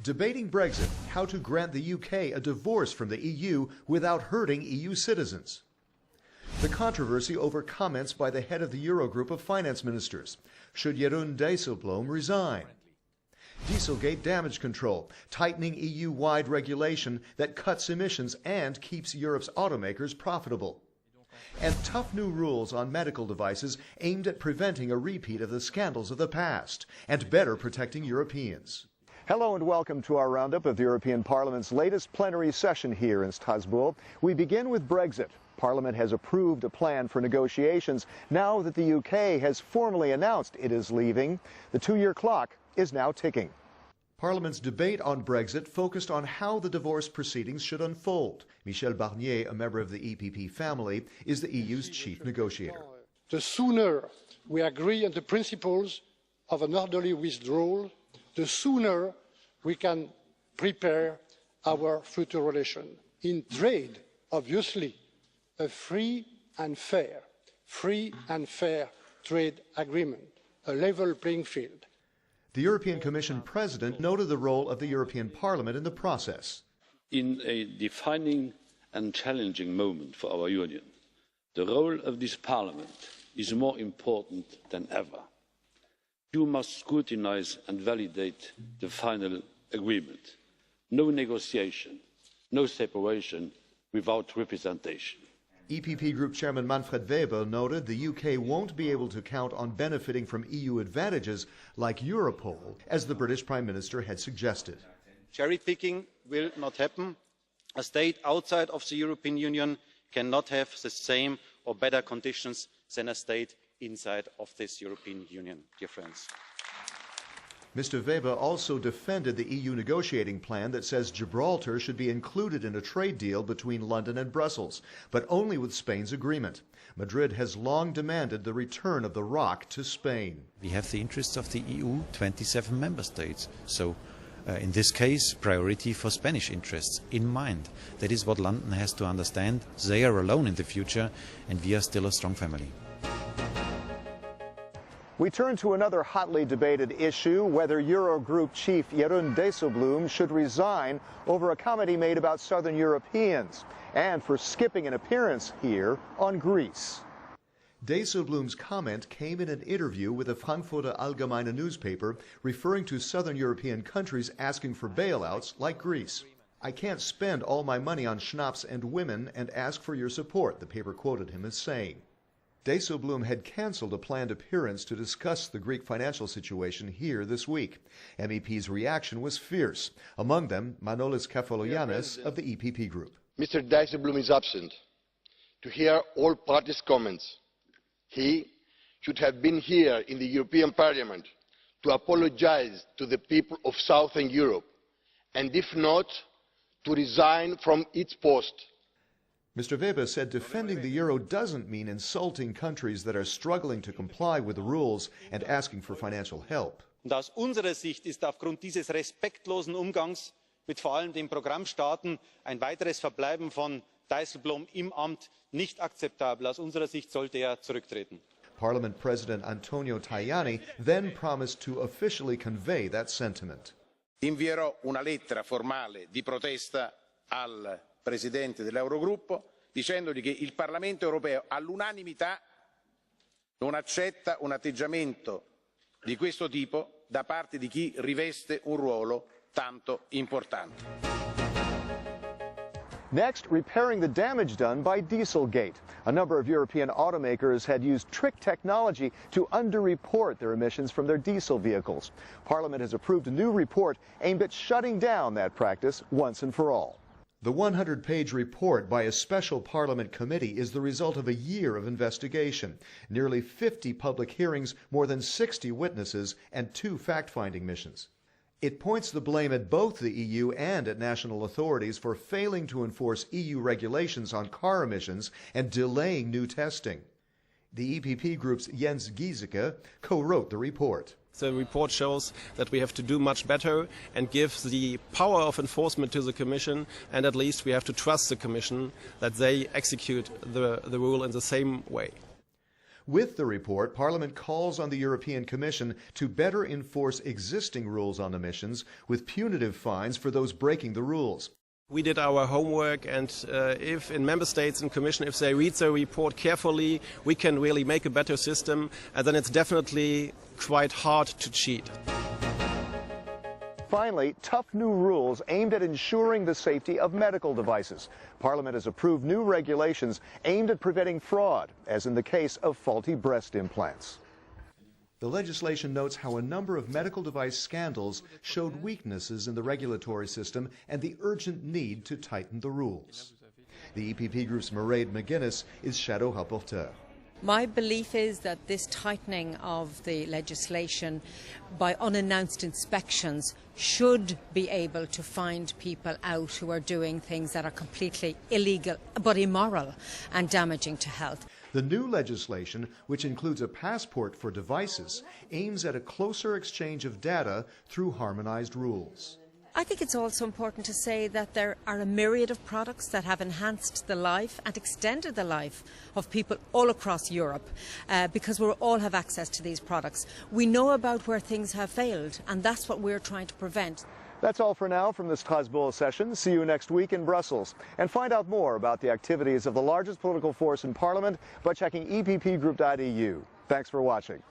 Debating Brexit, how to grant the UK a divorce from the EU without hurting EU citizens. The controversy over comments by the head of the Eurogroup of finance ministers. Should Jeroen Dijsselbloem resign? Dieselgate damage control, tightening EU-wide regulation that cuts emissions and keeps Europe's automakers profitable. And tough new rules on medical devices aimed at preventing a repeat of the scandals of the past and better protecting Europeans. Hello and welcome to our roundup of the European Parliament's latest plenary session here in Strasbourg. We begin with Brexit. Parliament has approved a plan for negotiations now that the UK has formally announced it is leaving. The two-year clock is now ticking. Parliament's debate on Brexit focused on how the divorce proceedings should unfold. Michel Barnier, a member of the EPP family, is the EU's chief negotiator. The sooner we agree on the principles of an orderly withdrawal, the sooner we can prepare our future relation. In trade, obviously, a free and fair trade agreement, a level playing field. The European Commission President noted the role of the European Parliament in the process. In a defining and challenging moment for our Union, the role of this Parliament is more important than ever. You must scrutinise and validate the final agreement. No negotiation, no separation without representation. EPP Group Chairman Manfred Weber noted the UK won't be able to count on benefiting from EU advantages like Europol, as the British Prime Minister had suggested. Cherry picking will not happen. A state outside of the European Union cannot have the same or better conditions than a state inside of this European Union. Dear friends. Mr. Weber also defended the EU negotiating plan that says Gibraltar should be included in a trade deal between London and Brussels, but only with Spain's agreement. Madrid has long demanded the return of the ROC to Spain. We have the interests of the EU 27 member states, so in this case, priority for Spanish interests in mind. That is what London has to understand. They are alone in the future, and we are still a strong family. We turn to another hotly debated issue, whether Eurogroup chief Jeroen Dijsselbloem should resign over a comment he made about Southern Europeans and for skipping an appearance here on Greece. Dijsselbloem's comment came in an interview with the Frankfurter Allgemeine newspaper referring to Southern European countries asking for bailouts like Greece. "I can't spend all my money on schnapps and women and ask for your support," the paper quoted him as saying. Dijsselbloem had cancelled a planned appearance to discuss the Greek financial situation here this week. MEP's reaction was fierce, among them Manolis Kefalogiannis of the EPP Group. Mr. Dijsselbloem is absent to hear all parties' comments. He should have been here in the European Parliament to apologise to the people of Southern Europe, and if not, to resign from its post. Mr. Weber said defending the euro doesn't mean insulting countries that are struggling to comply with the rules and asking for financial help. Und aus unserer Sicht ist aufgrund dieses respektlosen Umgangs mit vor allem den Programmstaaten ein weiteres Verbleiben von Dijsselbloem im Amt nicht akzeptabel. Aus unserer Sicht sollte er zurücktreten. Parliament President Antonio Tajani then promised to officially convey that sentiment. Invierò una lettera formale di protesta al Presidente dell'Eurogruppo dicendogli che il Parlamento europeo all'unanimità non accetta un atteggiamento di questo tipo da parte di chi riveste un ruolo tanto importante. Next, repairing the damage done by Dieselgate. A number of European automakers had used trick technology to underreport their emissions from their diesel vehicles. Parliament has approved a new report aimed at shutting down that practice once and for all. The 100-page report by a special Parliament committee is the result of a year of investigation, nearly 50 public hearings, more than 60 witnesses, and 2 fact-finding missions. It points the blame at both the EU and at national authorities for failing to enforce EU regulations on car emissions and delaying new testing. The EPP Group's Jens Giesecke co-wrote the report. The report shows that we have to do much better and gives the power of enforcement to the Commission, and at least we have to trust the Commission that they execute the rule in the same way. With the report, Parliament calls on the European Commission to better enforce existing rules on emissions with punitive fines for those breaking the rules. We did our homework, and if in Member States and Commission, if they read the report carefully, we can really make a better system, and then it's definitely quite hard to cheat. Finally, tough new rules aimed at ensuring the safety of medical devices. Parliament has approved new regulations aimed at preventing fraud, as in the case of faulty breast implants. The legislation notes how a number of medical device scandals showed weaknesses in the regulatory system and the urgent need to tighten the rules. The EPP Group's Mairead McGuinness is shadow rapporteur. My belief is that this tightening of the legislation by unannounced inspections should be able to find people out who are doing things that are completely illegal but immoral and damaging to health. The new legislation, which includes a passport for devices, aims at a closer exchange of data through harmonized rules. I think it's also important to say that there are a myriad of products that have enhanced the life and extended the life of people all across Europe because we all have access to these products. We know about where things have failed, and that's what we're trying to prevent. That's all for now from the Strasbourg session. See you next week in Brussels. And find out more about the activities of the largest political force in Parliament by checking eppgroup.eu. Thanks for watching.